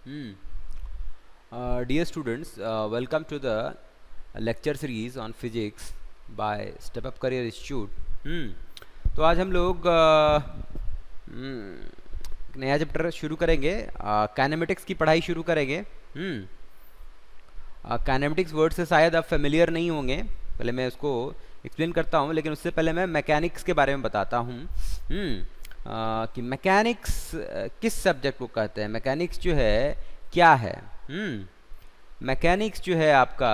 Dear students, welcome to the lecture series on physics by Step Up Career Institute. तो आज हम लोग नया चैप्टर शुरू करेंगे, काइनेमेटिक्स की पढ़ाई शुरू करेंगे. काइनेमेटिक्स वर्ड से शायद आप फेमिलियर नहीं होंगे, पहले मैं उसको एक्सप्लेन करता हूँ, लेकिन उससे पहले मैं मैकेनिक्स के बारे में बताता हूँ कि मैकेनिक्स किस सब्जेक्ट को कहते हैं. मैकेनिक्स जो है क्या है. मैकेनिक्स जो है आपका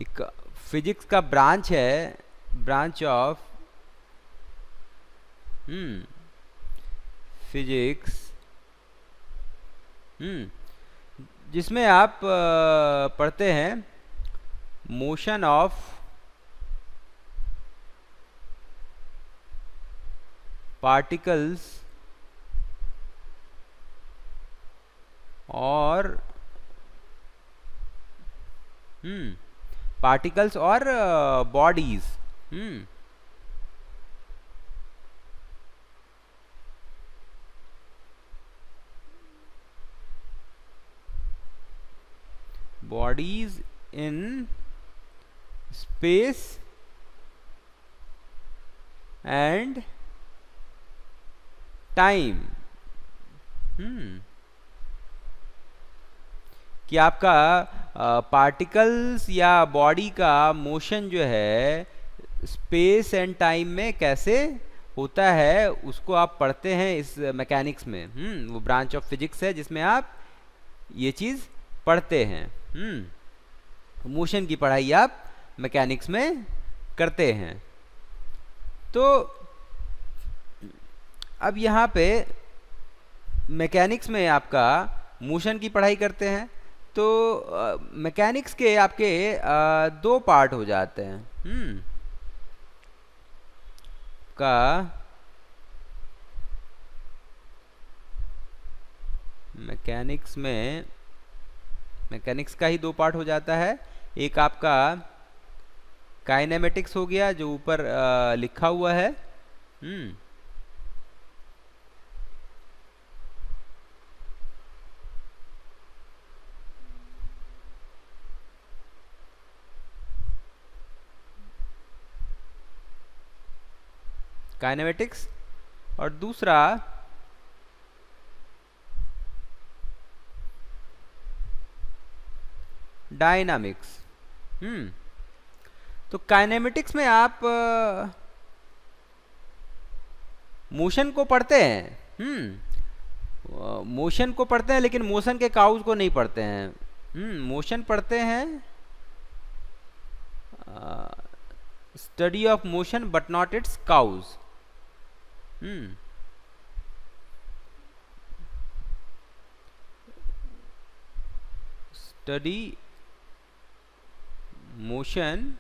एक फिजिक्स का ब्रांच है, ब्रांच ऑफ फिजिक्स, जिसमें आप पढ़ते हैं मोशन ऑफ पार्टिकल्स और पार्टिकल्स और bodies. Bodies in space and time. कि आपका पार्टिकल्स या बॉडी का मोशन जो है स्पेस एंड टाइम में कैसे होता है, उसको आप पढ़ते हैं इस मैकेनिक्स में. वो ब्रांच ऑफ फिजिक्स है जिसमें आप ये चीज़ पढ़ते हैं. मोशन की पढ़ाई आप मैकेनिक्स में करते हैं. तो अब यहाँ पे मैकेनिक्स में आपका मोशन की पढ़ाई करते हैं, तो मैकेनिक्स के आपके दो पार्ट हो जाते हैं. का मैकेनिक्स में मैकेनिक्स का ही दो पार्ट हो जाता है. एक आपका काइनेमेटिक्स हो गया जो ऊपर लिखा हुआ है. काइनेमेटिक्स, और दूसरा डायनामिक्स. तो काइनेमेटिक्स में आप मोशन को पढ़ते हैं. मोशन को पढ़ते हैं लेकिन मोशन के काउज को नहीं पढ़ते हैं. मोशन पढ़ते हैं, study of motion but not its cause. Study motion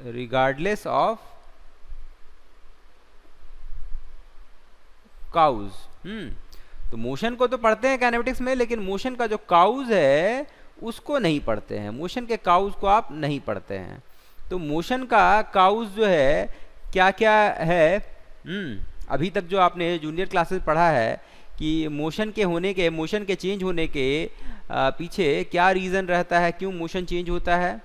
regardless of cause. तो मोशन को तो पढ़ते हैं काइनेमेटिक्स में, लेकिन मोशन का जो काउज है उसको नहीं पढ़ते हैं. मोशन के काउज को आप नहीं पढ़ते हैं. तो मोशन का काउज जो है क्या क्या है, अभी तक जो आपने जूनियर क्लासेस पढ़ा है कि मोशन के होने के, मोशन के चेंज होने के पीछे क्या रीज़न रहता है, क्यों मोशन चेंज होता है.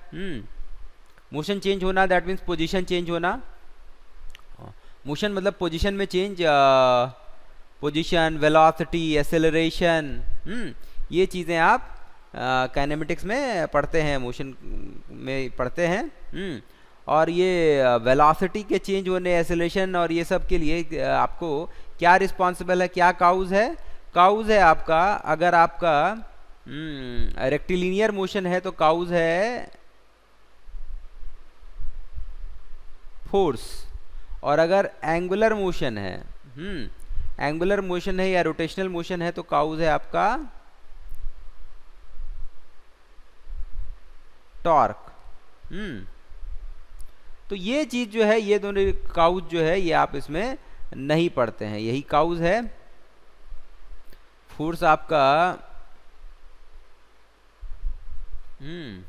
मोशन चेंज होना दैट मीन्स पोजीशन चेंज होना. मोशन मतलब पोजीशन में चेंज, पोजीशन, वेलोसिटी, एक्सेलरेशन, ये चीज़ें आप काइनेमेटिक्स में पढ़ते हैं, मोशन में पढ़ते हैं. और ये वेलोसिटी के चेंज होने, एक्सेलरेशन और ये सब के लिए आपको क्या रिस्पॉन्सिबल है, क्या काउज है. काउज है आपका, अगर आपका रेक्टिलिनियर मोशन है तो काउज है फोर्स, और अगर एंगुलर मोशन है, एंगुलर मोशन है या रोटेशनल मोशन है तो काउज है आपका टॉर्क. तो ये चीज जो है, ये दोनों काउज जो है ये आप इसमें नहीं पढ़ते हैं. यही काउज है. फोर्स आपका हम्म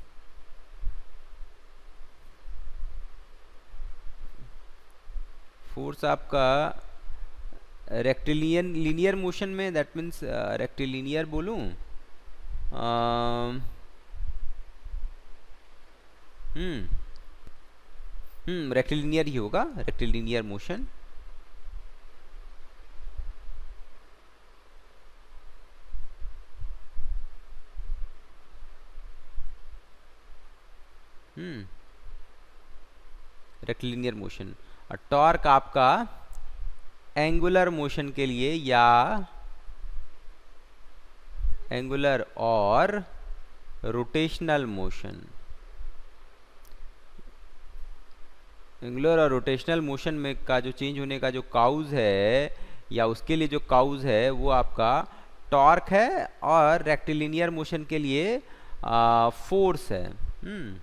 फोर्स आपका रेक्टिलियन लीनियर मोशन में, दैट मीन्स रेक्टिलिनियर बोलूं, अम, हम्म रेक्टिलिनियर ही होगा, रेक्टिलिनियर मोशन। हम्म रेक्टिलिनियर मोशन। और टॉर्क आपका एंगुलर मोशन के लिए या एंगुलर और रोटेशनल मोशन, एंगुलर और रोटेशनल मोशन में का जो चेंज होने का जो काउज है, या उसके लिए जो काउज है वो आपका टॉर्क है, और रेक्टिलिनियर मोशन के लिए फोर्स है। हम्म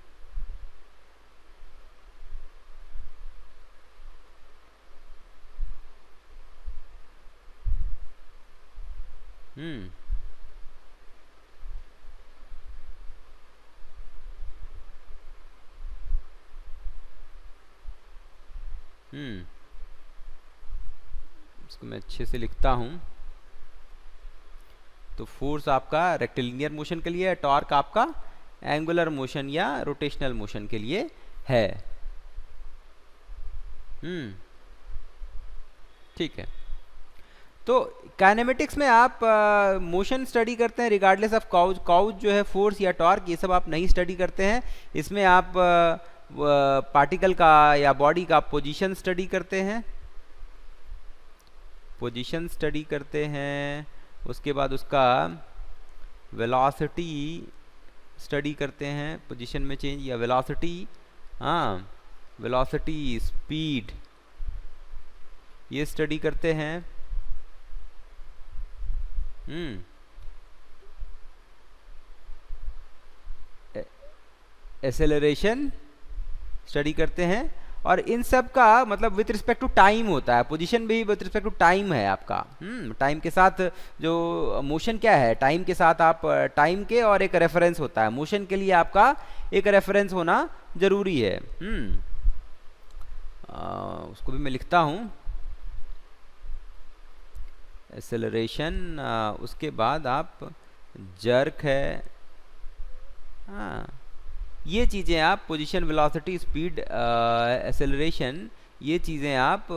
हम्म इसको मैं अच्छे से लिखता हूँ। तो फोर्स आपका रेक्टिलिनियर मोशन के लिए है, टॉर्क आपका एंगुलर मोशन या रोटेशनल मोशन के लिए है। ठीक है। तो काइनेमेटिक्स में आप मोशन स्टडी करते हैं रिगार्डलेस ऑफ काउज, काउज जो है फोर्स या टॉर्क ये सब आप नहीं स्टडी करते हैं। इसमें आप पार्टिकल का या बॉडी का पोजीशन स्टडी करते हैं, पोजीशन स्टडी करते हैं, उसके बाद उसका वेलोसिटी स्टडी करते हैं, पोजीशन में चेंज या वेलोसिटी, हाँ वेलोसिटी स्पीड ये स्टडी करते हैं। एक्सेलरेशन स्टडी करते हैं। और इन सब का मतलब विथ रिस्पेक्ट टू टाइम होता है, पोजीशन भी विथ रिस्पेक्ट टू टाइम है आपका। टाइम के साथ जो मोशन क्या है, टाइम के साथ आप टाइम के और एक रेफरेंस होता है, मोशन के लिए आपका एक रेफरेंस होना जरूरी है। उसको भी मैं लिखता हूँ, एक्सेलरेशन, उसके बाद आप जर्क है, हाँ ये चीज़ें आप पोजीशन, वेलोसिटी, स्पीड, एक्सेलरेशन ये चीज़ें आप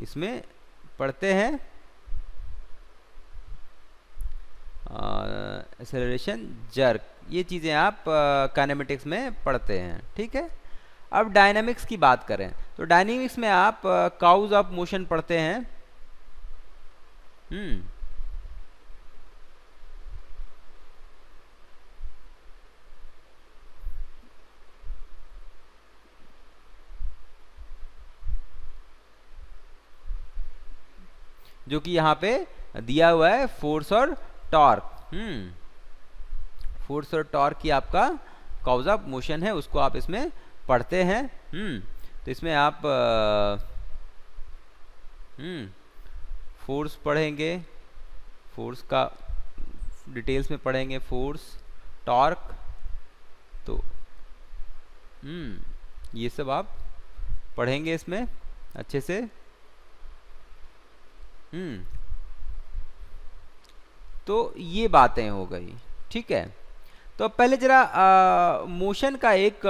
इसमें पढ़ते हैं। एक्सेलरेशन, जर्क ये चीज़ें आप काइनेमेटिक्स में पढ़ते हैं। ठीक है। अब डायनामिक्स की बात करें तो डायनामिक्स में आप काउज ऑफ मोशन पढ़ते हैं। जो कि यहाँ पे दिया हुआ है फोर्स और टॉर्क। फोर्स और टॉर्क की आपका काउज ऑफ मोशन है, उसको आप इसमें पढ़ते हैं। तो इसमें आप फोर्स पढ़ेंगे, फोर्स का डिटेल्स में पढ़ेंगे, फोर्स, टॉर्क, तो ये सब आप पढ़ेंगे इसमें अच्छे से। तो ये बातें हो गई। ठीक है। तो पहले जरा मोशन का एक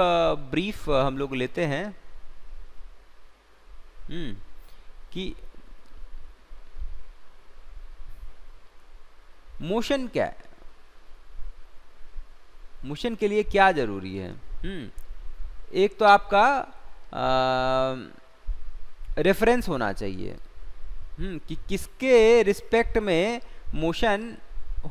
ब्रीफ हम लोग लेते हैं कि मोशन क्या है, मोशन के लिए क्या जरूरी है। एक तो आपका रेफरेंस होना चाहिए, कि किसके रिस्पेक्ट में मोशन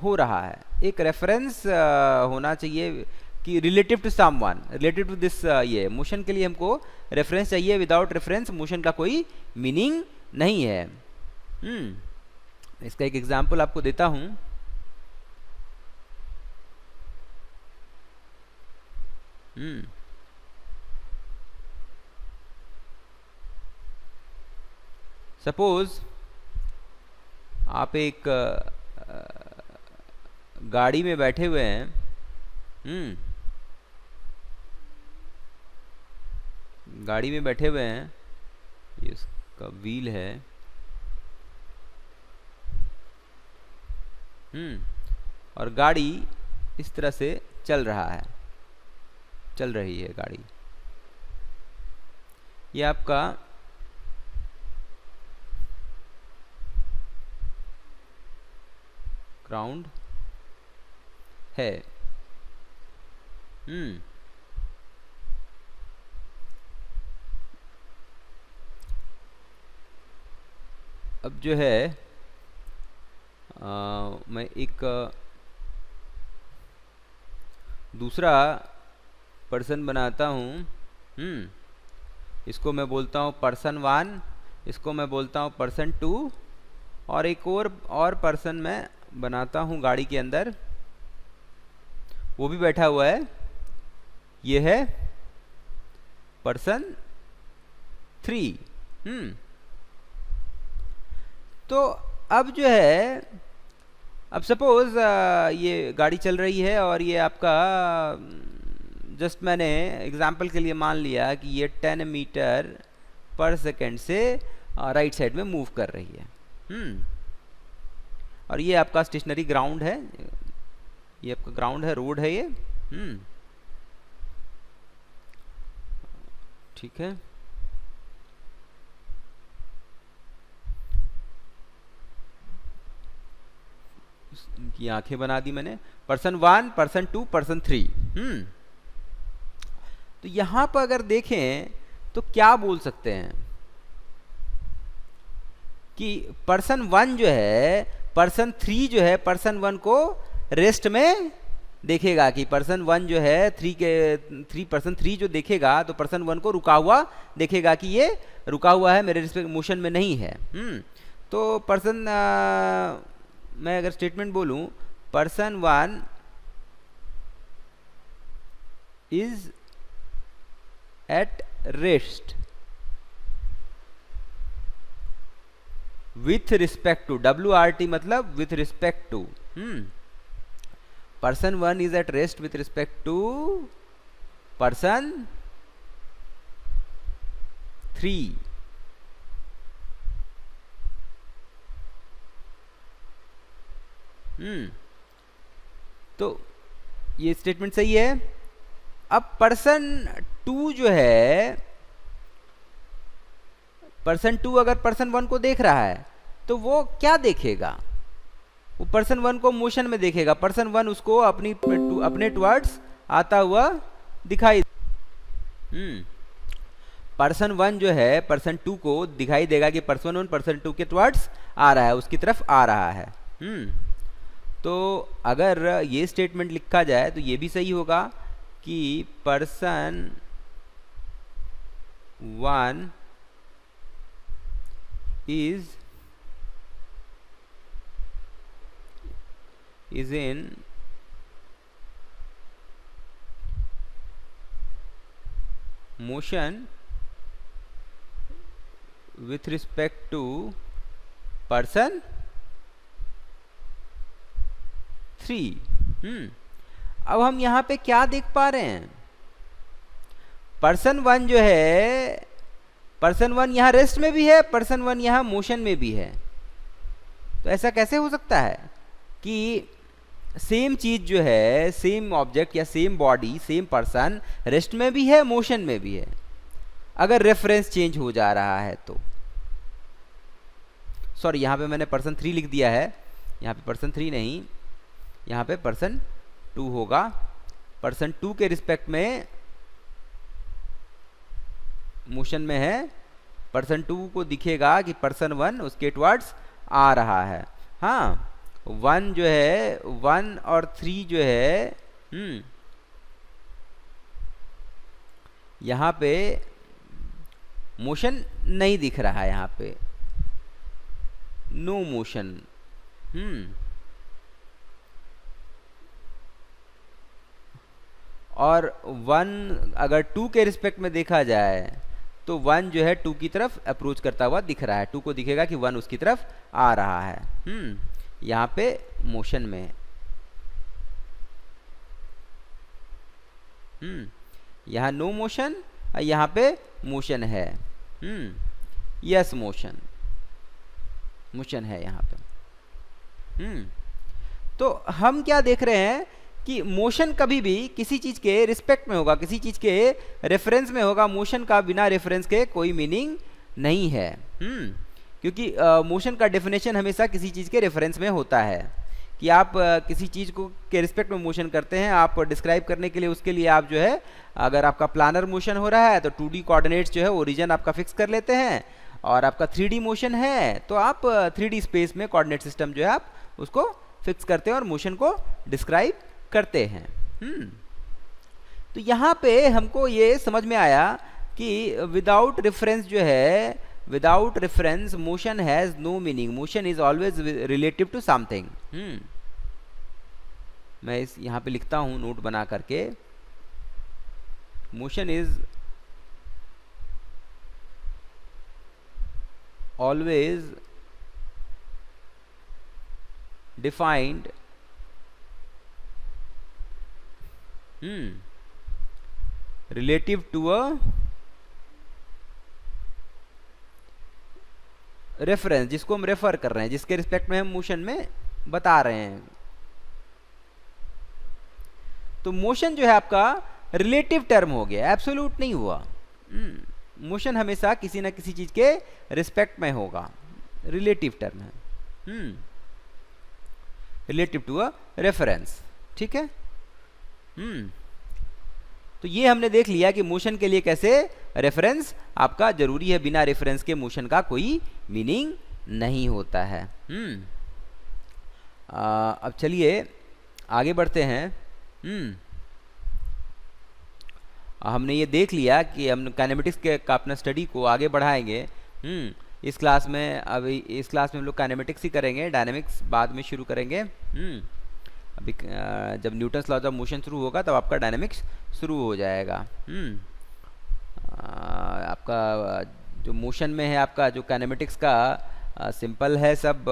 हो रहा है, एक रेफरेंस होना चाहिए कि relative to someone, relative to this, ये मोशन के लिए हमको रेफरेंस चाहिए। विदाउट रेफरेंस मोशन का कोई मीनिंग नहीं है। इसका एक एग्जांपल आपको देता हूं। सपोज आप एक गाड़ी में बैठे हुए हैं, गाड़ी में बैठे हुए हैं, ये उसका व्हील है, और गाड़ी इस तरह से चल रही है गाड़ी। ये आपका ग्राउंड है। अब जो है मैं एक दूसरा पर्सन बनाता हूँ। इसको मैं बोलता हूँ पर्सन 1, इसको मैं बोलता हूँ पर्सन 2, और एक और पर्सन मैं बनाता हूँ गाड़ी के अंदर, वो भी बैठा हुआ है। ये है पर्सन 3। तो अब जो है, अब सपोज ये गाड़ी चल रही है और ये आपका जस्ट मैंने एग्जांपल के लिए मान लिया कि ये 10 मीटर पर सेकेंड से राइट साइड में मूव कर रही है। और ये आपका स्टेशनरी ग्राउंड है, ये आपका ग्राउंड है, रोड है ये। ठीक है, की आंखें बना दी मैंने। Person 1, person 2, person 3। तो यहां पर अगर देखें तो क्या बोल सकते हैं कि पर्सन 1 जो है, पर्सन 3 जो है, पर्सन 1 को रेस्ट में देखेगा कि पर्सन 1 जो है 3 पर्सन 3 जो देखेगा तो पर्सन 1 को रुका हुआ देखेगा कि ये रुका हुआ है, मेरे रिस्पेक्ट मोशन में नहीं है। तो पर्सन मैं अगर स्टेटमेंट बोलूं, person 1 is at rest with respect to, WRT मतलब with respect to. Person 1 is at rest with respect to person 3। तो ये स्टेटमेंट सही है। अब पर्सन 2 जो है, पर्सन 2 अगर पर्सन 1 को देख रहा है तो वो क्या देखेगा? वो पर्सन 1 को मोशन में देखेगा। पर्सन 1 उसको अपने टुवर्ड्स आता हुआ दिखाई। पर्सन 1 जो है पर्सन 2 को दिखाई देगा कि पर्सन 1 पर्सन 2 के टुवर्ड्स आ रहा है, उसकी तरफ आ रहा है। तो अगर ये स्टेटमेंट लिखा जाए तो ये भी सही होगा कि person 1 is in motion with respect to person 3। अब हम यहाँ पे क्या देख पा रहे हैं? पर्सन 1 जो है, पर्सन 1 यहाँ रेस्ट में भी है, पर्सन 1 यहाँ मोशन में भी है। तो ऐसा कैसे हो सकता है कि सेम चीज जो है, सेम ऑब्जेक्ट या same body, same person rest में भी है, मोशन में भी है, अगर रेफरेंस चेंज हो जा रहा है तो। सॉरी, यहाँ पे मैंने पर्सन 3 लिख दिया है, यहाँ पे पर्सन 3 नहीं, यहाँ पे पर्सन 2 होगा। पर्सन 2 के रिस्पेक्ट में मोशन में है, पर्सन 2 को दिखेगा कि पर्सन 1 उसके टुवर्ड्स आ रहा है। हाँ, 1 जो है, 1 और 3 जो है, यहाँ पे मोशन नहीं दिख रहा है, यहाँ पे नो मोशन। और 1 अगर 2 के रिस्पेक्ट में देखा जाए तो 1 जो है 2 की तरफ अप्रोच करता हुआ दिख रहा है। 2 को दिखेगा कि 1 उसकी तरफ आ रहा है। यहाँ पे मोशन में। यहाँ नो मोशन और यहाँ पे मोशन है। यस मोशन, मोशन है यहाँ पे। तो हम क्या देख रहे हैं कि मोशन कभी भी किसी चीज के रिस्पेक्ट में होगा, किसी चीज के रेफरेंस में होगा। मोशन का बिना रेफरेंस के कोई मीनिंग नहीं है। क्योंकि मोशन का डेफिनेशन हमेशा किसी चीज के रेफरेंस में होता है कि आप किसी चीज को के रिस्पेक्ट में मोशन करते हैं। आप डिस्क्राइब करने के लिए उसके लिए आप जो है, अगर आपका प्लानर मोशन हो रहा है तो 2D कोऑर्डिनेट्स जो है ओरिजिन आपका फिक्स कर लेते हैं, और आपका 3D मोशन है तो आप 3D स्पेस में कोऑर्डिनेट सिस्टम जो है आप उसको फिक्स करते हैं और मोशन को डिस्क्राइब करते हैं। तो यहाँ पे हमको ये समझ में आया कि विदाउट रेफरेंस जो है, without reference motion has no meaning, motion is always relative to something. मैं इस यहाँ पे लिखता हूँ नोट बना करके, motion is always defined relative to a reference, जिसको हम रेफर कर रहे हैं, जिसके रिस्पेक्ट में हम मोशन में बता रहे हैं। तो मोशन जो है आपका रिलेटिव टर्म हो गया, एब्सोल्यूट नहीं हुआ। मोशन हमेशा किसी ना किसी चीज के रिस्पेक्ट में होगा, रिलेटिव टर्म है, रिलेटिव टू अ रेफरेंस। ठीक है। तो ये हमने देख लिया कि मोशन के लिए कैसे रेफरेंस आपका जरूरी है, बिना रेफरेंस के मोशन का कोई मीनिंग नहीं होता है। अब चलिए आगे बढ़ते हैं। हमने ये देख लिया कि हम काइनेमेटिक्स के का अपना स्टडी को आगे बढ़ाएंगे। इस क्लास में, अभी इस क्लास में हम लोग काइनेमेटिक्स ही करेंगे, डायनेमिक्स बाद में शुरू करेंगे। अभी जब न्यूटन्स लॉज ऑफ मोशन शुरू होगा तब आपका डायनेमिक्स शुरू हो जाएगा। आपका जो मोशन में है, आपका जो काइनेमेटिक्स का सिंपल है सब,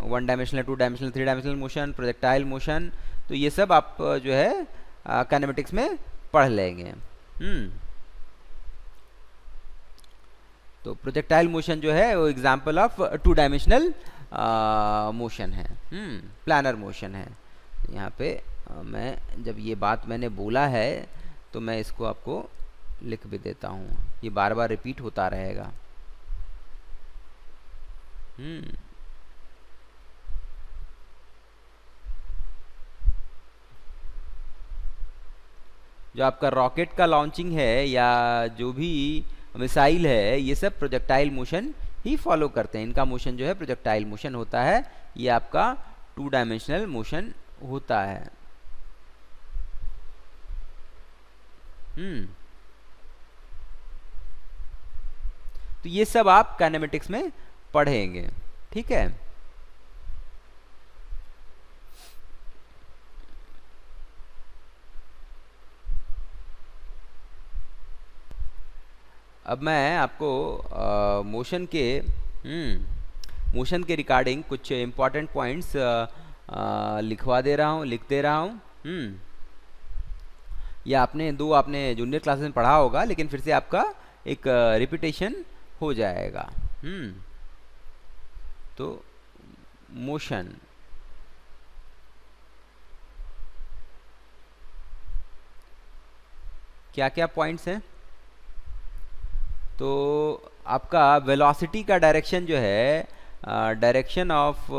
1 dimensional, 2 dimensional, 3 dimensional motion, projectile motion, तो ये सब आप जो है काइनेमेटिक्स में पढ़ लेंगे। तो प्रोजेक्टाइल मोशन जो है वो एग्जाम्पल ऑफ 2 डायमेंशनल मोशन है, प्लानर मोशन है। यहाँ पे मैं जब ये बात मैंने बोला है तो मैं इसको आपको लिख भी देता हूँ, ये बार बार रिपीट होता रहेगा। जो आपका रॉकेट का लॉन्चिंग है या जो भी मिसाइल है, ये सब प्रोजेक्टाइल मोशन ही फॉलो करते हैं। इनका मोशन जो है प्रोजेक्टाइल मोशन होता है, ये आपका 2 डायमेंशनल मोशन होता है। तो ये सब आप काइनेमेटिक्स में पढ़ेंगे। ठीक है। अब मैं आपको मोशन के रिगार्डिंग कुछ इम्पॉर्टेंट पॉइंट्स लिख दे रहा हूँ। ये आपने जूनियर क्लासेस में पढ़ा होगा, लेकिन फिर से आपका एक रिपीटेशन हो जाएगा। तो मोशन, क्या क्या पॉइंट्स हैं? तो आपका वेलोसिटी का डायरेक्शन जो है, डायरेक्शन ऑफ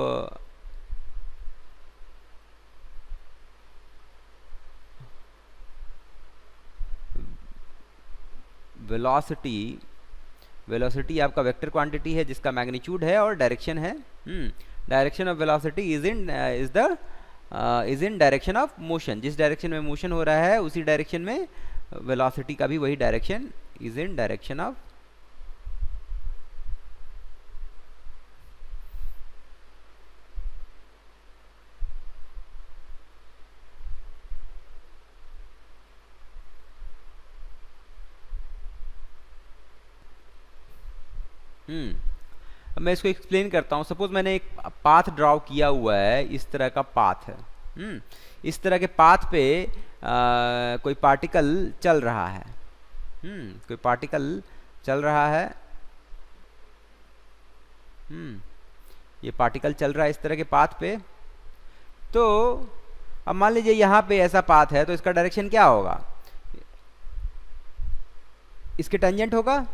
वेलोसिटी आपका वेक्टर क्वांटिटी है जिसका मैग्नीट्यूड है और डायरेक्शन है। Direction of velocity is in direction of motion. जिस डायरेक्शन में मोशन हो रहा है उसी डायरेक्शन में वेलोसिटी का भी वही direction, is in direction of अब मैं इसको एक्सप्लेन करता हूँ। सपोज मैंने एक पाथ ड्रॉ किया हुआ है, इस तरह का पाथ है। इस तरह के पाथ पे कोई पार्टिकल चल रहा है, कोई पार्टिकल चल रहा है, ये पार्टिकल चल रहा है इस तरह के पाथ पे। तो अब मान लीजिए यहाँ पे ऐसा पाथ है, तो इसका डायरेक्शन क्या होगा? इसके टेंजेंट होगा,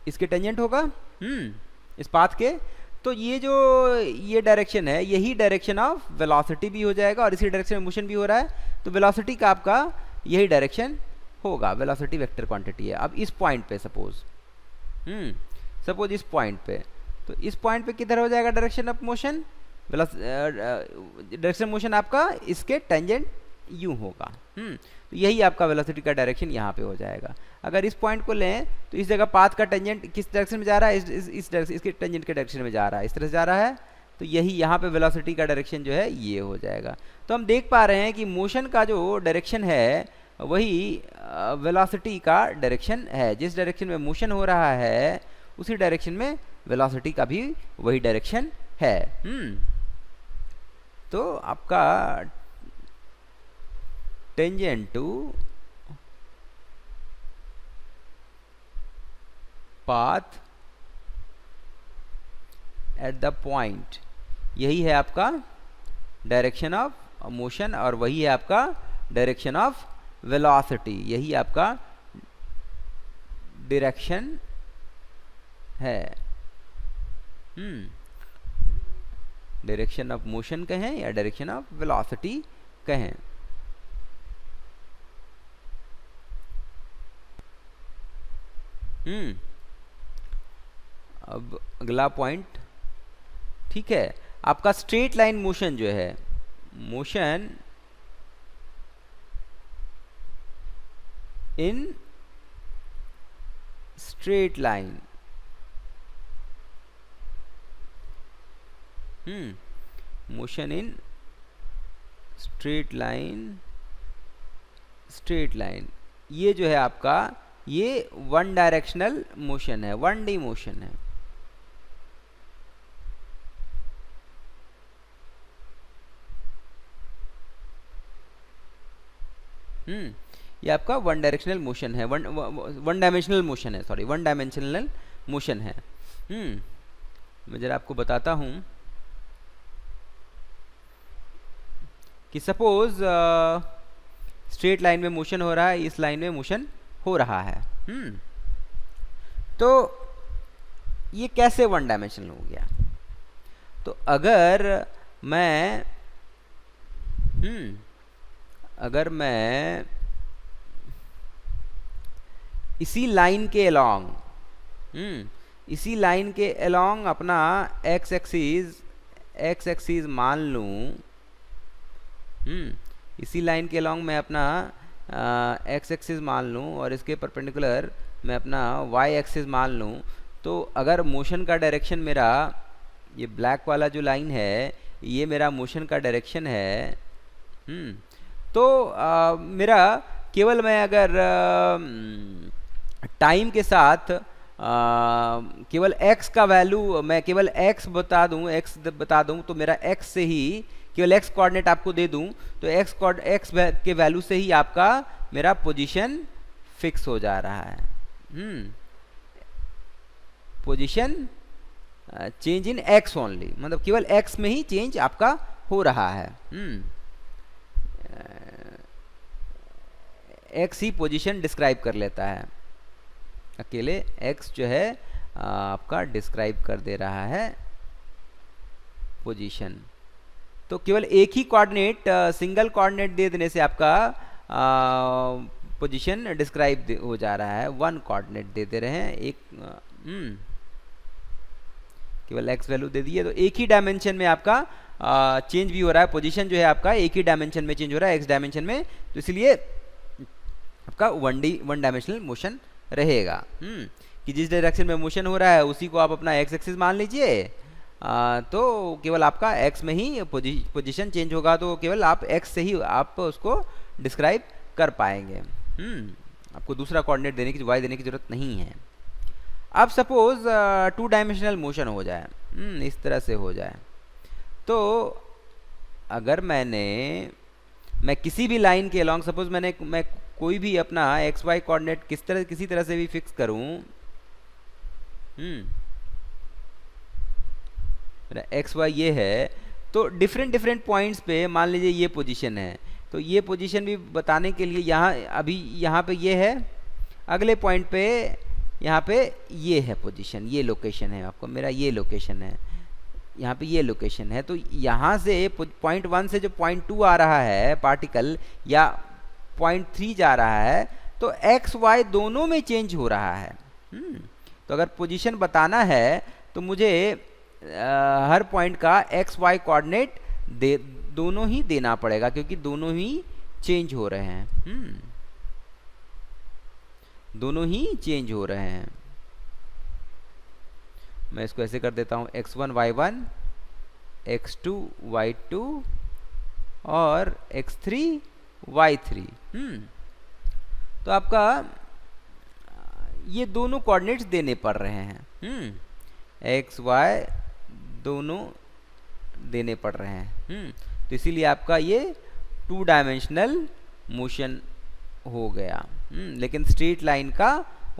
इसके टेंजेंट होगा इस पाथ के। तो ये जो ये डायरेक्शन है, यही डायरेक्शन ऑफ वेलोसिटी भी हो जाएगा और इसी डायरेक्शन में मोशन भी हो रहा है, तो वेलोसिटी का आपका यही डायरेक्शन होगा। वेलोसिटी वेक्टर क्वांटिटी है। अब इस पॉइंट पे सपोज इस पॉइंट पे, तो इस पॉइंट पे किधर हो जाएगा direction of motion? Direction motion आपका इसके टेंजेंट यूं होगा। तो यही आपका वेलोसिटी का डायरेक्शन यहाँ पे हो जाएगा। अगर इस पॉइंट को लें तो इस जगह पाथ का टेंजेंट किस डायरेक्शन में जा रहा है? इस डायरेक्शन, इसके टेंजेंट के डायरेक्शन में जा रहा है, इस तरह से जा रहा है। तो यही यहाँ पे वेलोसिटी का डायरेक्शन जो है ये हो जाएगा। तो हम देख पा रहे हैं कि मोशन का जो डायरेक्शन है वही वेलोसिटी का डायरेक्शन है। जिस डायरेक्शन में मोशन हो रहा है उसी डायरेक्शन में वेलोसिटी का भी वही डायरेक्शन है। तो आपका tangent to path at the point, यही है आपका डायरेक्शन ऑफ मोशन और वही है आपका डायरेक्शन ऑफ वेलोसिटी। यही आपका डायरेक्शन है। डायरेक्शन ऑफ मोशन कहें या डायरेक्शन ऑफ वेलोसिटी कहें। अब अगला पॉइंट, ठीक है, आपका स्ट्रेट लाइन मोशन जो है, motion in straight line, motion in straight line, straight line, ये जो है आपका ये वन डायरेक्शनल मोशन है, वन डी मोशन है। ये आपका वन डायरेक्शनल मोशन है, वन डायमेंशनल मोशन है, सॉरी वन डायमेंशनल मोशन है। मैं जरा आपको बताता हूं कि सपोज स्ट्रेट लाइन में मोशन हो रहा है, इस लाइन में मोशन हो रहा है। तो ये कैसे वन डायमेंशनल हो गया? तो अगर मैं इसी लाइन के अलोंग, इसी लाइन के अलोंग अपना एक्स एक्सिस मान लूं, इसी लाइन के अलोंग मैं अपना एक्स एक्सिस मान लूं और इसके परपेंडिकुलर मैं अपना वाई एक्सिस मान लूं, तो अगर मोशन का डायरेक्शन मेरा ये ब्लैक वाला जो लाइन है ये मेरा मोशन का डायरेक्शन है, तो मेरा केवल मैं अगर टाइम के साथ केवल x का वैल्यू मैं केवल x बता दूं तो मेरा x से ही केवल x कोऑर्डिनेट आपको दे दूं तो x के वैल्यू से ही आपका मेरा पोजीशन फिक्स हो जा रहा है। Position change in x only, मतलब केवल x में ही चेंज आपका हो रहा है। x ही पोजीशन डिस्क्राइब कर लेता है, अकेले x जो है आपका डिस्क्राइब कर दे रहा है पोजीशन। तो केवल एक ही कोऑर्डिनेट सिंगल कोऑर्डिनेट दे देने से आपका पोजीशन डिस्क्राइब हो जा रहा है। वन कोऑर्डिनेट दे दे रहे हैं, एक केवल x वैल्यू दे दिए तो एक ही डायमेंशन में आपका चेंज भी हो रहा है। पोजीशन जो है आपका एक ही डायमेंशन में चेंज हो रहा है, x डायमेंशन में, तो इसलिए आपका वन डायमेंशनल मोशन रहेगा। कि जिस डायरेक्शन में मोशन हो रहा है उसी को आप अपना x एक्सिस मान लीजिए, तो केवल आपका x में ही पोजीशन चेंज होगा, तो केवल आप x से ही आप उसको डिस्क्राइब कर पाएंगे। आपको दूसरा कोऑर्डिनेट देने की, y देने की जरूरत नहीं है। अब सपोज टू डायमेंशनल मोशन हो जाए, इस तरह से हो जाए, तो अगर मैंने मैं किसी भी लाइन के अलॉन्ग, सपोज मैं कोई भी अपना एक्स वाई कोऑर्डिनेट किसी तरह से भी फिक्स करूं, मेरा एक्स वाई ये है, तो डिफरेंट डिफरेंट पॉइंट्स पे मान लीजिए ये पोजीशन है, तो ये पोजीशन भी बताने के लिए यहाँ अभी यहाँ पे ये है, अगले पॉइंट पे यहाँ पे ये है पोजीशन, ये लोकेशन है, आपको मेरा ये लोकेशन है, यहाँ पे ये लोकेशन है। तो यहाँ से पॉइंट 1 से जो पॉइंट 2 आ रहा है पार्टिकल, या पॉइंट 3 जा रहा है, तो एक्स वाई दोनों में चेंज हो रहा है। तो अगर पोजीशन बताना है तो मुझे हर पॉइंट का एक्स वाई कोऑर्डिनेट दोनों ही देना पड़ेगा, क्योंकि दोनों ही चेंज हो रहे हैं। दोनों ही चेंज हो रहे हैं। मैं इसको ऐसे कर देता हूँ, x1 y1, x2 y2 और x3 y3। तो आपका ये दोनों कोऑर्डिनेट्स देने पड़ रहे हैं। x y दोनों देने पड़ रहे हैं। तो इसीलिए आपका ये 2 डायमेंशनल मोशन हो गया। लेकिन स्ट्रेट लाइन का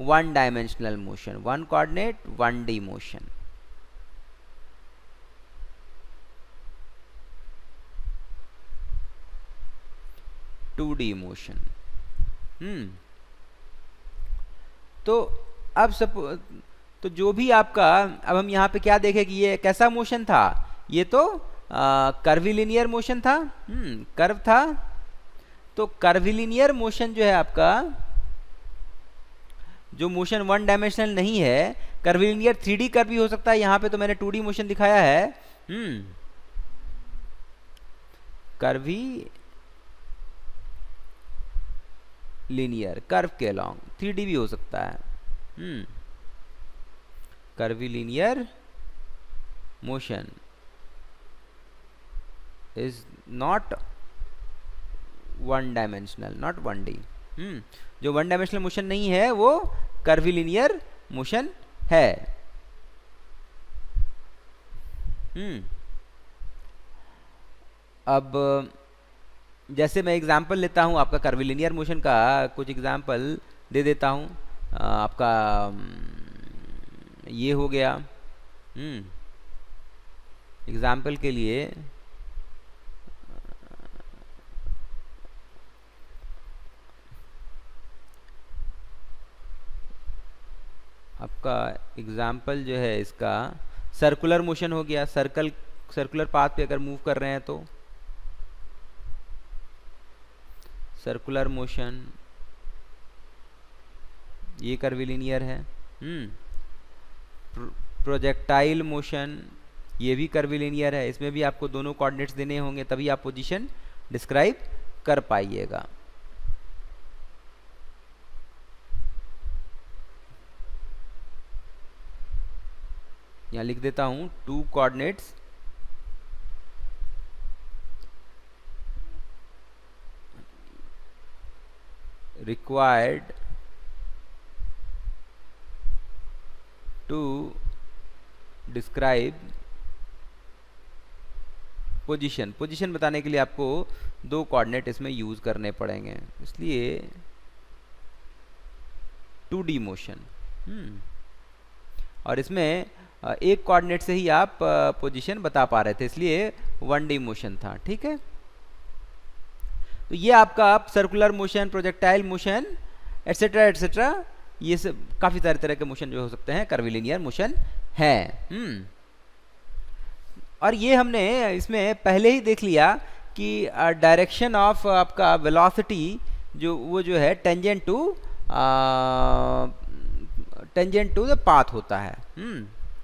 1 dimensional motion, 1 coordinate 1D motion. Two D motion. तो अब तो जो भी आपका, अब हम यहाँ पे क्या देखें कि ये कैसा मोशन था, ये तो कर्विलिनियर मोशन था। कर्व था। तो कर्विलिनियर मोशन जो है आपका, जो मोशन 1 डायमेंशनल नहीं है, कर्विलिनियर 3D कर्व भी हो सकता है। यहाँ पे तो मैंने 2D मोशन दिखाया है। कर्वी लीनियर कर्व के अलॉन्ग 3D भी हो सकता है। Curvilinear motion is not 1 dimensional, not 1D। जो 1 डायमेंशनल मोशन नहीं है वो कर्विलिनियर मोशन है। अब जैसे मैं एग्जांपल लेता हूं आपका कर्विलिनियर मोशन का, कुछ एग्जांपल दे देता हूं। आपका ये हो गया। एग्जांपल के लिए आपका एग्जाम्पल जो है इसका सर्कुलर मोशन हो गया। सर्कुलर पाथ पे अगर मूव कर रहे हैं तो सर्कुलर मोशन, ये कर्विलिनियर है। प्रोजेक्टाइल मोशन, ये भी कर्विलिनियर है। इसमें भी आपको दोनों कोऑर्डिनेट्स देने होंगे, तभी आप पोजीशन डिस्क्राइब कर पाइएगा। यहाँ लिख देता हूं 2 coordinates required to describe position. Position बताने के लिए आपको 2 कोऑर्डिनेट इसमें यूज करने पड़ेंगे, इसलिए 2D मोशन। और इसमें एक कोऑर्डिनेट से ही आप पोजीशन बता पा रहे थे, इसलिए 1D मोशन था। ठीक है। तो ये आपका circular motion, projectile motion, etcetera etcetera, ये सब काफी सारे तरह के मोशन जो हो सकते हैं कर्विलिनियर मोशन है। और ये हमने इसमें पहले ही देख लिया कि डायरेक्शन ऑफ आपका वेलोसिटी वो जो है टेंजेंट टू द पाथ होता है।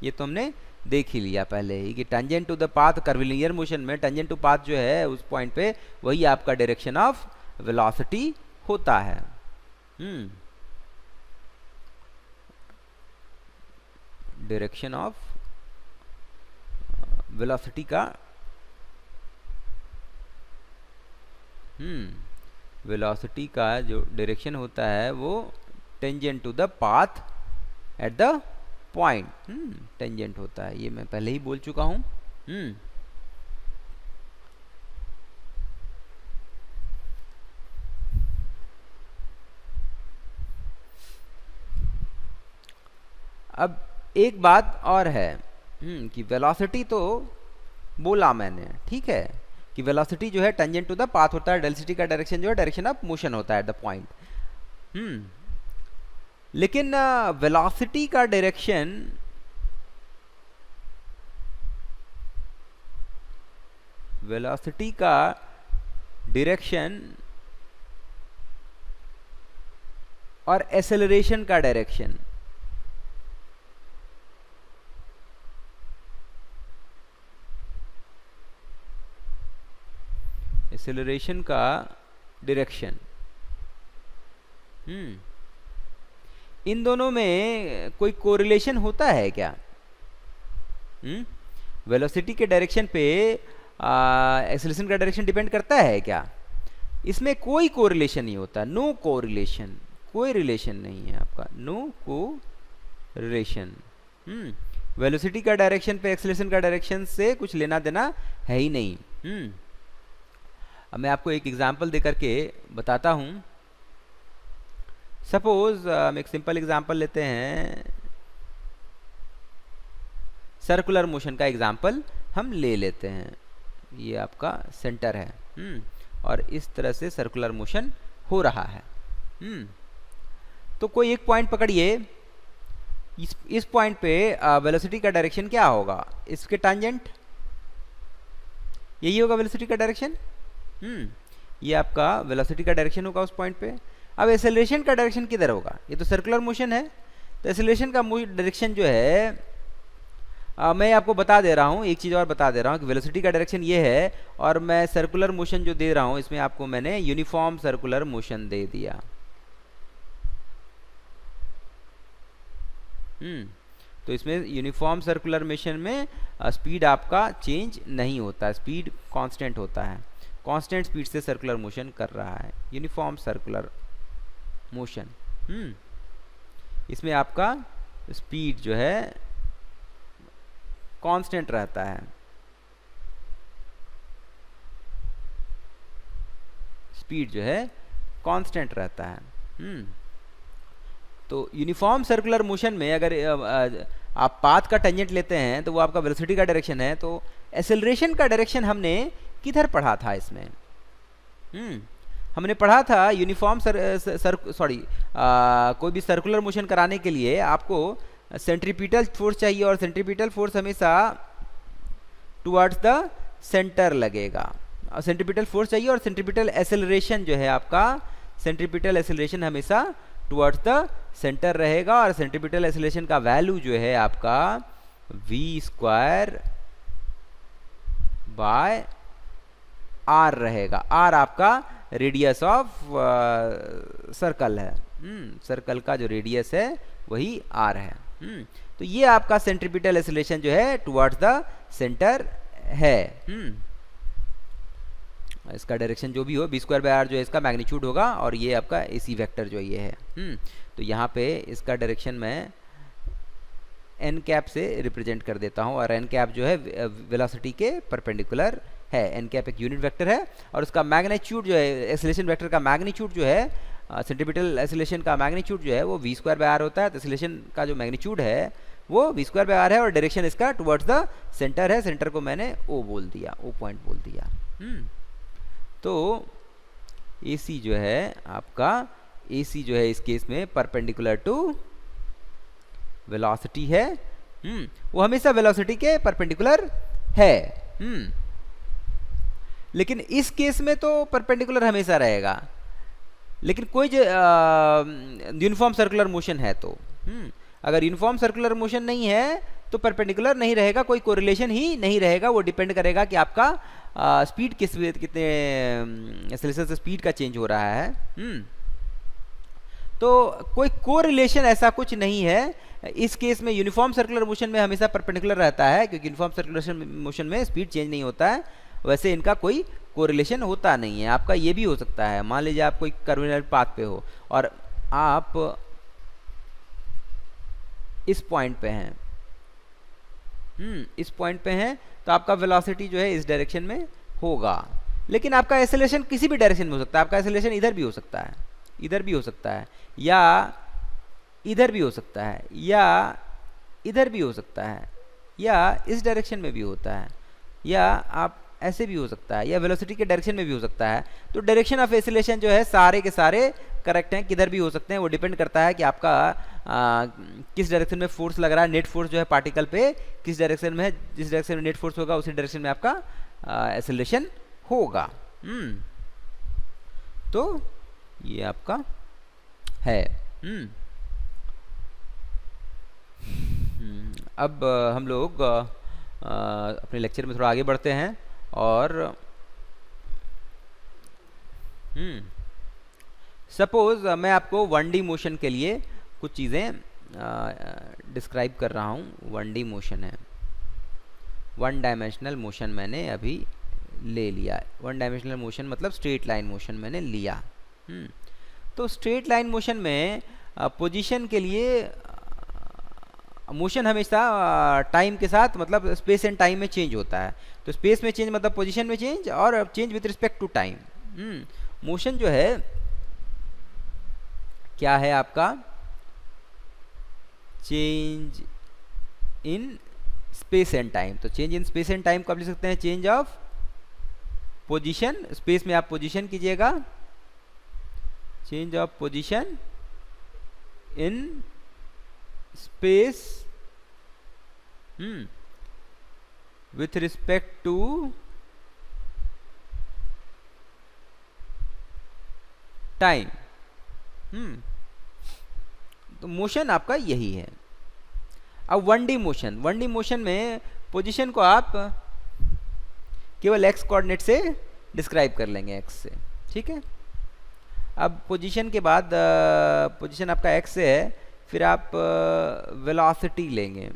ये तो हमने देख ही लिया पहले ही कि tangent to the path, curvilinear motion में टेंजेंट टू पाथ जो है उस पॉइंट पे वही आपका डायरेक्शन ऑफ वेलोसिटी होता है। डायरेक्शन ऑफ वेलोसिटी का वेलोसिटी का जो डायरेक्शन होता है वो tangent to the path at the point tangent होता है। ये मैं पहले ही बोल चुका हूं। अब एक बात और है कि वेलोसिटी तो बोला मैंने, ठीक है, कि वेलोसिटी जो है टेंजेंट टू द पाथ होता है, वेलोसिटी का डायरेक्शन जो है डायरेक्शन ऑफ मोशन होता है एट द पॉइंट। लेकिन वेलोसिटी का डायरेक्शन और एक्सेलरेशन का डायरेक्शन इन दोनों में कोई कोरिलेशन होता है क्या? वेलोसिटी के डायरेक्शन पे एक्सेलरेशन का डायरेक्शन डिपेंड करता है क्या? इसमें कोई कोरिलेशन नहीं होता, नो कोरिलेशन, कोई रिलेशन नहीं है आपका, नो कोरिलेशन। वेलोसिटी का डायरेक्शन पे एक्सेलरेशन का डायरेक्शन से कुछ लेना देना है ही नहीं। अब मैं आपको एक एग्जांपल देकर के बताता हूं। सपोज हम एक सिंपल एग्जांपल लेते हैं, सर्कुलर मोशन का एग्जांपल हम ले लेते हैं। ये आपका सेंटर है और इस तरह से सर्कुलर मोशन हो रहा है। तो कोई एक पॉइंट पकड़िए, इस पॉइंट पे वेलोसिटी का डायरेक्शन क्या होगा? इसके टांजेंट यही होगा वेलोसिटी का डायरेक्शन। ये आपका वेलोसिटी का डायरेक्शन होगा उस पॉइंट पे। अब एक्सेलरेशन का डायरेक्शन किधर होगा? ये तो सर्कुलर मोशन है, तो एक्सेलरेशन का डायरेक्शन जो है मैं आपको बता दे रहा हूँ, एक चीज़ और बता दे रहा हूँ कि वेलोसिटी का डायरेक्शन ये है और मैं सर्कुलर मोशन जो दे रहा हूँ इसमें आपको मैंने यूनिफॉर्म सर्कुलर मोशन दे दिया। तो इसमें यूनिफॉर्म सर्कुलर मोशन में स्पीड आपका चेंज नहीं होता, स्पीड कांस्टेंट होता है, कांस्टेंट स्पीड से सर्कुलर मोशन कर रहा है, यूनिफॉर्म सर्कुलर मोशन। इसमें आपका स्पीड जो है कांस्टेंट रहता है, स्पीड जो है कांस्टेंट रहता है। तो यूनिफॉर्म सर्कुलर मोशन में अगर आप पाथ का टेंजेंट लेते हैं तो वो आपका वेलोसिटी का डायरेक्शन है। तो एक्सेलरेशन का डायरेक्शन हमने किधर पढ़ा था? इसमें हमने पढ़ा था यूनिफॉर्म कोई भी सर्कुलर मोशन कराने के लिए आपको सेंट्रीपिटल फोर्स चाहिए और सेंट्रीपिटल फोर्स हमेशा टुवर्ड्स द सेंटर लगेगा। सेंट्रीपिटल फोर्स चाहिए और सेंट्रीपिटल एक्सेलरेशन जो है आपका, सेंट्रीपिटल एक्सेलरेशन हमेशा टुवर्ड्स द सेंटर रहेगा और सेंट्रीपिटल एक्सेलरेशन का वैल्यू जो है आपका v² बाय r रहेगा। r आपका रेडियस ऑफ सर्कल है, सर्कल का जो रेडियस है वही r है। तो ये आपका सेंट्रीपिटल एक्सेलरेशन जो है टुवर्ड्स द सेंटर है। इसका डायरेक्शन जो भी हो v² बाय r जो है इसका मैग्नीट्यूड होगा और ये आपका ac वेक्टर जो ये है। तो यहाँ पे इसका डायरेक्शन मैं n कैप से रिप्रेजेंट कर देता हूँ और n कैप जो है वेलोसिटी के परपेंडिकुलर है। n कैप एक यूनिट वेक्टर है और उसका मैग्नीट्यूड जो है, एक्सेलरेशन वेक्टर का मैग्नीट्यूड जो है, सेंट्रीपिटल एक्सेलरेशन का मैग्नीट्यूड जो है वो v² बाय r होता है। तो एक्सेलरेशन का जो मैग्नीट्यूड है वो v² बाय r है और डायरेक्शन इसका टुवर्ड्स द सेंटर है। सेंटर को मैंने o बोल दिया, o पॉइंट बोल दिया। तो AC जो है आपका, AC जो है इस केस में परपेंडिकुलर टू वेलोसिटी है। वो हमेशा वेलोसिटी के परपेंडिकुलर है। लेकिन इस केस में तो परपेंडिकुलर हमेशा रहेगा, लेकिन कोई यूनिफॉर्म सर्कुलर मोशन है तो अगर यूनिफॉर्म सर्कुलर मोशन नहीं है तो परपेंडिकुलर नहीं रहेगा, कोई कोरिलेशन ही नहीं रहेगा। वो डिपेंड करेगा कि आपका स्पीड कितने एक्सेलरेशन से स्पीड का चेंज हो रहा है। तो कोई कोरिलेशन ऐसा कुछ नहीं है। इस केस में यूनिफॉर्म सर्कुलर मोशन में हमेशा परपेंडिकुलर रहता है क्योंकि यूनिफॉर्म सर्कुलर मोशन में स्पीड चेंज नहीं होता है। वैसे इनका कोई कोरिलेशन होता नहीं है। आपका ये भी हो सकता है, मान लीजिए आप कोई कर्विनल पाथ पे हो और आप इस पॉइंट पे हैं, इस पॉइंट पे हैं, तो आपका वेलोसिटी जो है इस डायरेक्शन में होगा, लेकिन आपका एक्सेलरेशन किसी भी डायरेक्शन में हो सकता है। आपका एक्सेलरेशन इधर भी हो सकता है, इधर भी हो सकता है, या इधर भी हो सकता है, या इधर भी हो सकता है, या इस डायरेक्शन में भी होता है, या आप ऐसे भी हो सकता है, या वेलोसिटी के डायरेक्शन में भी हो सकता है। तो डायरेक्शन ऑफ एक्सीलरेशन जो है सारे के सारे करेक्ट हैं, किधर भी हो सकते हैं। वो डिपेंड करता है कि आपका किस डायरेक्शन में फोर्स लग रहा है, नेट फोर्स जो है पार्टिकल पे किस डायरेक्शन में है। जिस डायरेक्शन में नेट फोर्स होगा उसी डायरेक्शन में आपका एक्सीलरेशन होगा। तो ये आपका है। अब हम लोग अपने लेक्चर में थोड़ा आगे बढ़ते हैं और सपोज मैं आपको 1D मोशन के लिए कुछ चीज़ें डिस्क्राइब कर रहा हूँ। 1D मोशन है, 1 डायमेंशनल मोशन मैंने अभी ले लिया। 1 डायमेंशनल मोशन मतलब स्ट्रेट लाइन मोशन मैंने लिया। तो स्ट्रेट लाइन मोशन में पोजीशन के लिए मोशन हमेशा टाइम के साथ मतलब स्पेस एंड टाइम में चेंज होता है। तो स्पेस में चेंज मतलब पोजीशन में चेंज, और change with respect to time. Motion जो है क्या है आपका, change in space and time. तो change in space and time को आप लिख सकते हैं चेंज ऑफ पोजीशन। स्पेस में आप पोजीशन कीजिएगा, change of position in space with respect to time. तो मोशन आपका यही है। अब 1D मोशन, 1D मोशन में पोजीशन को आप केवल x कोऑर्डिनेट से डिस्क्राइब कर लेंगे, x से, ठीक है। अब पोजीशन के बाद पोजीशन आपका x से है, फिर आप वेलोसिटी लेंगे।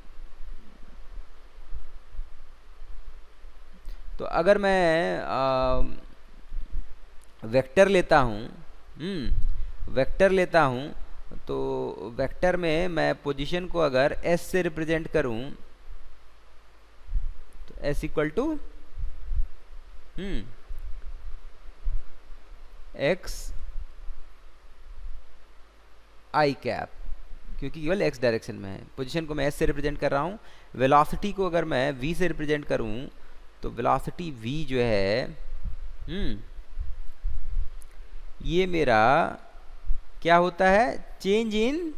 तो अगर मैं वेक्टर लेता हूँ, वेक्टर लेता हूँ, तो वेक्टर में मैं पोजीशन को अगर s से रिप्रेजेंट करूँ तो s equal to x i cap, क्योंकि केवल x डायरेक्शन में है। पोजीशन को मैं s से रिप्रेजेंट कर रहा हूँ। वेलोसिटी को अगर मैं v से रिप्रेजेंट करूँ तो वेलोसिटी v जो है ये मेरा क्या होता है, change in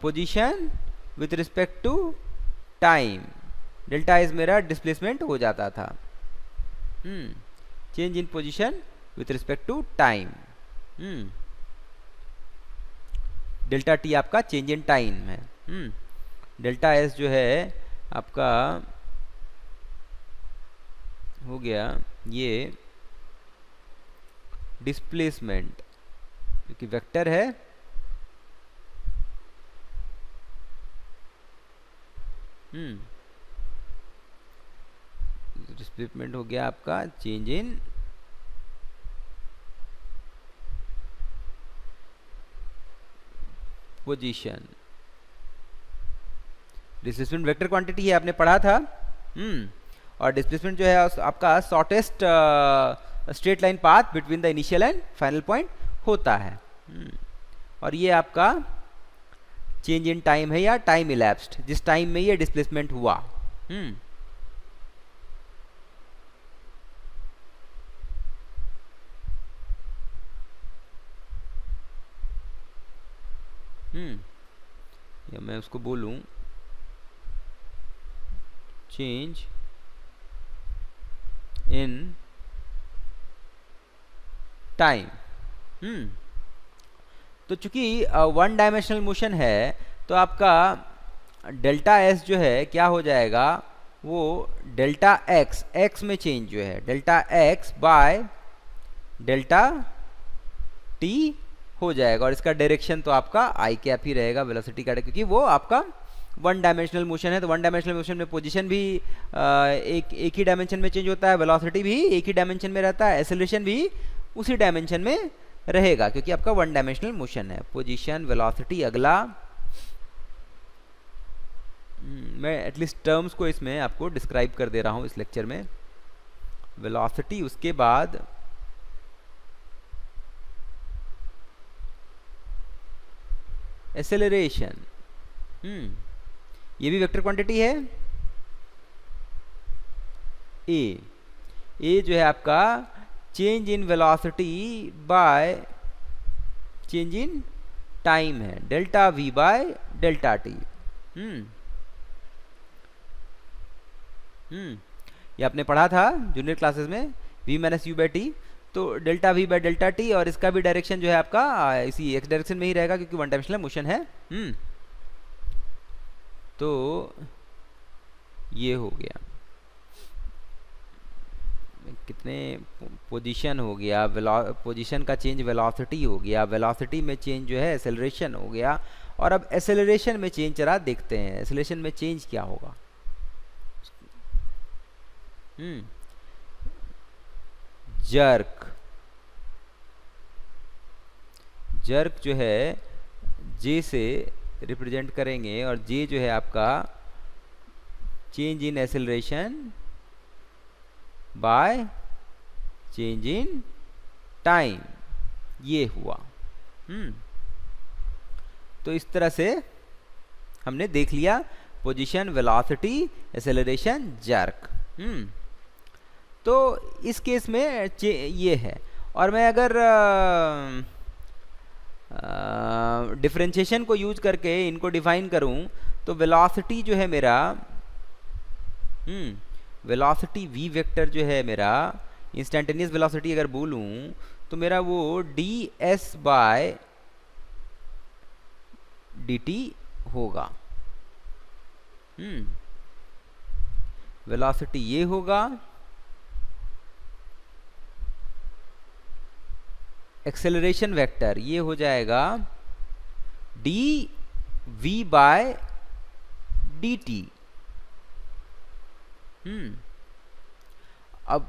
position with respect to time. Delta is मेरा डिस्प्लेसमेंट हो जाता था। Change in position with respect to time. Delta T आपका चेंज इन टाइम है। डेल्टा एस जो है आपका हो गया ये डिस्प्लेसमेंट, क्योंकि वेक्टर है डिस्प्लेसमेंट हो गया आपका change in position. Displacement vector quantity है, आपने पढ़ा था। और डिस्प्लेसमेंट जो है आपका shortest straight line path between the initial and final point होता है। और ये आपका चेंज इन टाइम है या टाइम इलैप्स्ड, जिस टाइम में ये डिस्प्लेसमेंट हुआ। या मैं उसको बोलूं चेंज इन टाइम। तो चूंकि 1 डायमेंशनल मोशन है तो आपका डेल्टा एस जो है क्या हो जाएगा, वो डेल्टा एक्स, एक्स में चेंज जो है delta x bye delta T हो जाएगा। और इसका डायरेक्शन तो आपका आई कैप ही रहेगा वेलोसिटी का, क्योंकि वो आपका 1 डायमेंशनल मोशन है। तो 1 डायमेंशनल मोशन में पोजीशन भी एक ही डायमेंशन में चेंज होता है, वेलोसिटी भी एक ही डायमेंशन में रहता है, एक्सेलरेशन भी उसी डायमेंशन में रहेगा, क्योंकि आपका 1 डायमेंशनल मोशन है। पोजीशन, वेलोसिटी, अगला मैं एटलीस्ट टर्म्स को इसमें आपको डिस्क्राइब कर दे रहा हूँ इस लेक्चर में। वेलोसिटी, उसके बाद एक्सेलरेशन, ये भी वेक्टर क्वांटिटी है। ए जो है आपका change in velocity by change in time है, delta V by delta T. ये आपने पढ़ा था जूनियर क्लासेस में, v minus U by T. तो delta V by delta T, और इसका भी डायरेक्शन जो है आपका इसी एक्स डायरेक्शन में ही रहेगा क्योंकि वन डायमेंशनल मोशन है। तो ये हो गया, कितने पोजीशन हो गया, पोजीशन का चेंज वेलोसिटी हो गया, वेलोसिटी में चेंज जो है एक्सेलरेशन हो गया, और अब एक्सेलरेशन में चेंज जरा देखते हैं, एक्सेलरेशन में चेंज क्या होगा। जर्क जो है जे से रिप्रेजेंट करेंगे, और जे जो है आपका change in acceleration bye change in time, ये हुआ। तो इस तरह से हमने देख लिया पोजीशन, वेलोसिटी, एक्सेलरेशन, जर्क। तो इस केस में ये है। और मैं अगर डिफरेंशिएशन को यूज करके इनको डिफाइन करूं तो वेलोसिटी जो है मेरा, वेलोसिटी v वेक्टर जो है मेरा, इंस्टेंटेनियस वेलोसिटी अगर बोलूं तो मेरा वो ds बाय dt होगा। वेलोसिटी ये होगा, एक्सेलरेशन वेक्टर ये हो जाएगा dv बाय dt। अब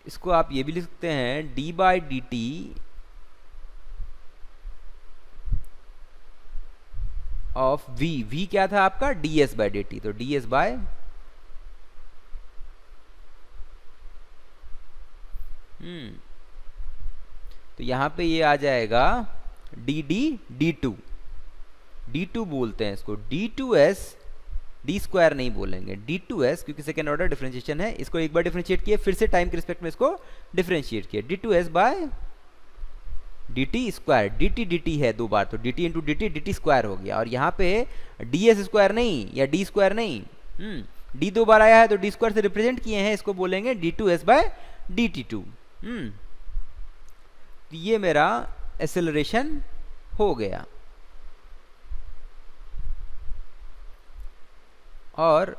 इसको आप ये भी लिख सकते हैं d by D T of v क्या था आपका, ds बाय डी टी, तो ds बाय तो यहां पे ये आ जाएगा d2 बोलते हैं इसको, d2s, डी स्क्वायर नहीं बोलेंगे, d2s क्योंकि सेकेंड ऑर्डर डिफरेंशिएशन है। इसको एक बार डिफरेंशिएट किए, फिर से टाइम के रिस्पेक्ट में इसको डिफरेंशिएट किए, d2s bye dt square, dt है दो बार, तो dt इंटू dt स्क्वायर हो गया। और यहाँ पे ds स्क्वायर नहीं या d स्क्वायर नहीं, d दो बार आया है तो d स्क्वायर से रिप्रेजेंट किए हैं, इसको बोलेंगे d2s बाय dt2। ये मेरा एक्सेलरेशन हो गया। और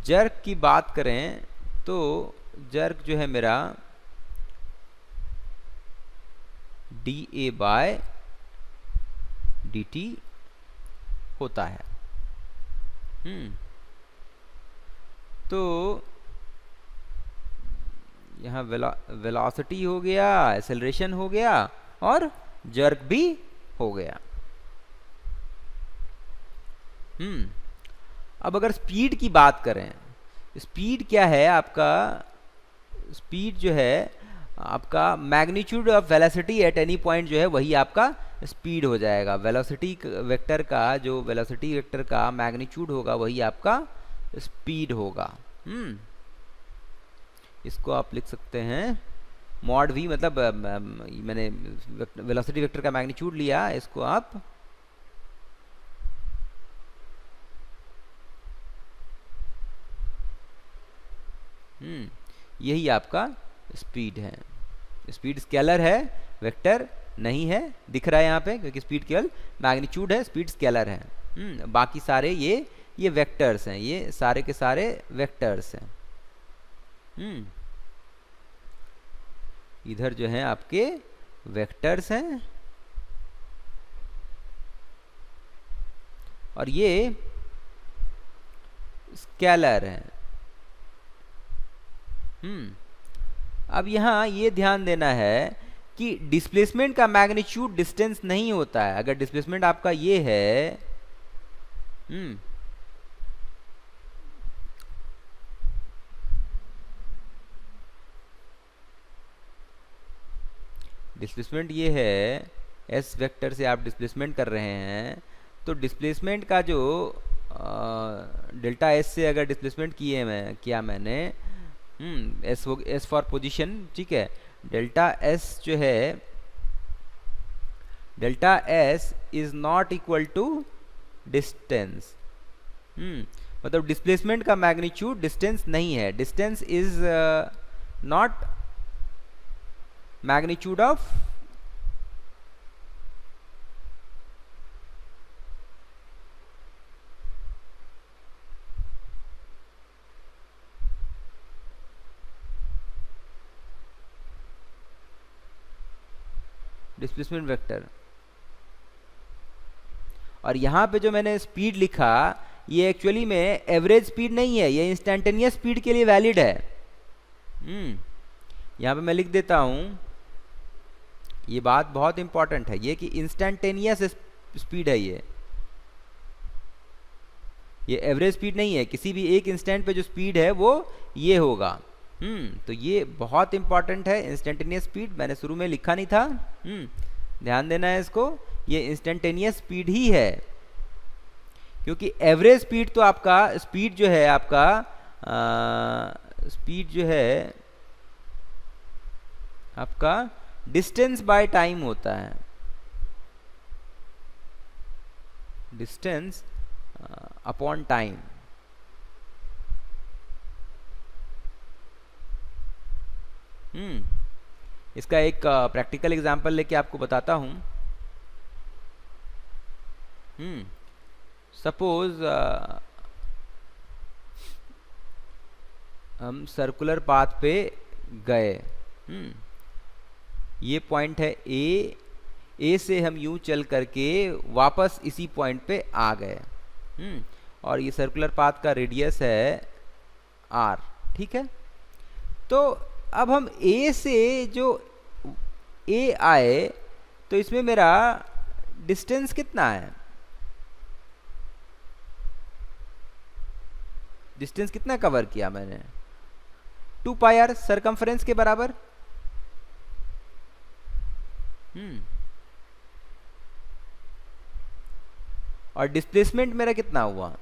जर्क की बात करें तो जर्क जो है मेरा dA बाय dt होता है। तो यहाँ वेलोसिटी हो गया, एक्सेलरेशन हो गया, और जर्क भी हो गया। अब अगर स्पीड की बात करें, स्पीड क्या है आपका, स्पीड जो है आपका magnitude of velocity at any point जो है वही आपका स्पीड हो जाएगा। वेलोसिटी वेक्टर का जो वेलोसिटी वेक्टर का मैग्नीट्यूड होगा वही आपका स्पीड होगा। इसको आप लिख सकते हैं मॉड v, मतलब मैंने वेलोसिटी वेक्टर का मैग्नीट्यूड लिया, इसको आप यही आपका स्पीड है। स्पीड स्केलर है, वेक्टर नहीं है, दिख रहा है यहाँ पे क्योंकि स्पीड केवल मैग्नीट्यूड है, स्पीड स्केलर है। बाकी सारे ये वेक्टर्स हैं, ये सारे के सारे वेक्टर्स हैं। इधर जो है आपके वेक्टर्स हैं, और ये स्केलर हैं। अब यहाँ ये ध्यान देना है कि डिस्प्लेसमेंट का मैग्नीट्यूड डिस्टेंस नहीं होता है। अगर डिस्प्लेसमेंट आपका ये है, डिस्प्लेसमेंट ये है, s वेक्टर से आप डिस्प्लेसमेंट कर रहे हैं, तो डिस्प्लेसमेंट का जो डेल्टा एस से अगर डिस्प्लेसमेंट किया मैंने एस फॉर पोजीशन, ठीक है, डेल्टा एस जो है, delta S is not equal to distance. मतलब डिस्प्लेसमेंट का मैग्नीट्यूड डिस्टेंस नहीं है, distance is not magnitude of displacement vector. और यहाँ पे जो मैंने स्पीड लिखा ये एक्चुअली में एवरेज स्पीड नहीं है, ये इंस्टेंटेनियस स्पीड के लिए वैलिड है। यहाँ पे मैं लिख देता हूँ, ये बात बहुत इंपॉर्टेंट है ये कि इंस्टेंटेनियस स्पीड है ये एवरेज स्पीड नहीं है। किसी भी एक इंस्टेंट पे जो स्पीड है वो ये होगा। तो ये बहुत इंपॉर्टेंट है, इंस्टेंटेनियस स्पीड मैंने शुरू में लिखा नहीं था, ध्यान देना है इसको, ये इंस्टेंटेनियस स्पीड ही है। क्योंकि एवरेज स्पीड तो आपका स्पीड जो है आपका स्पीड जो है आपका डिस्टेंस बाय टाइम होता है, डिस्टेंस अपॉन टाइम। इसका एक प्रैक्टिकल एग्जांपल लेके आपको बताता हूं। सपोज हम सर्कुलर पाथ पे गए, ये पॉइंट है ए से हम यूं चल करके वापस इसी पॉइंट पे आ गए, और ये सर्कुलर पाथ का रेडियस है r, ठीक है। तो अब हम A से जो A आए तो इसमें मेरा डिस्टेंस कितना है, डिस्टेंस कितना कवर किया मैंने, 2 पाई r सरकमफ्रेंस के बराबर। और डिस्प्लेसमेंट मेरा कितना हुआ,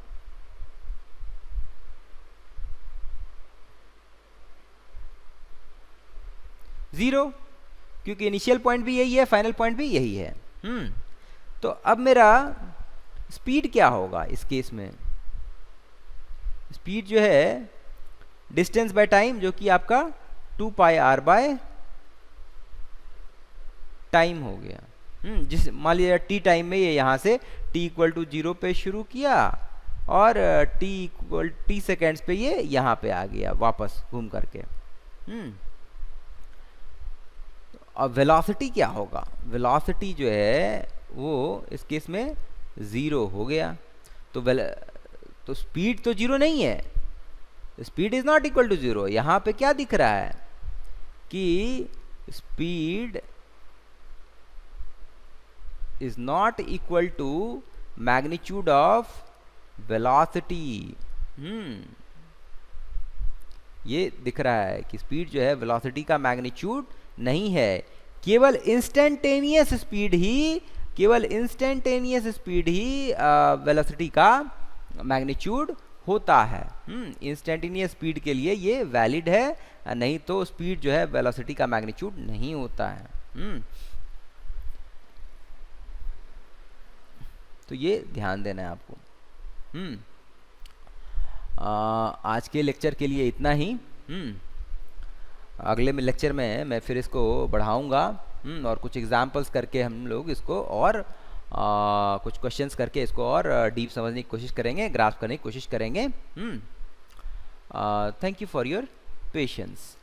जीरो, क्योंकि इनिशियल पॉइंट भी यही है, फाइनल पॉइंट भी यही है। तो अब मेरा स्पीड क्या होगा इस केस में, स्पीड जो है डिस्टेंस बाय टाइम, जो कि आपका 2 पाई r बाय टाइम हो गया। जिस मान लीजिए टी टाइम में ये यहाँ से t इक्वल टू 0 पे शुरू किया और t सेकेंड्स पे ये यहाँ पे आ गया वापस घूम करके। अब वेलोसिटी क्या होगा, वेलोसिटी जो है वो इस केस में 0 हो गया। तो स्पीड तो 0 नहीं है, speed is not equal to 0। यहाँ पे क्या दिख रहा है कि speed is not equal to magnitude of velocity। ये दिख रहा है कि स्पीड जो है वेलोसिटी का मैग्नीट्यूड नहीं है, केवल इंस्टेंटेनियस स्पीड ही, केवल इंस्टेंटेनियस स्पीड ही वेलोसिटी का मैग्नीट्यूड होता है। इंस्टेंटेनियस स्पीड के लिए ये वैलिड है, नहीं तो स्पीड जो है वेलोसिटी का मैग्नीट्यूड नहीं होता है। तो ये ध्यान देना है आपको। आज के लेक्चर के लिए इतना ही। अगले लेक्चर में मैं फिर इसको बढ़ाऊंगा और कुछ एग्जाम्पल्स करके हम लोग इसको और कुछ क्वेश्चंस करके इसको और डीप समझने की कोशिश करेंगे, ग्रास्प करने की कोशिश करेंगे। Thank you for your patience.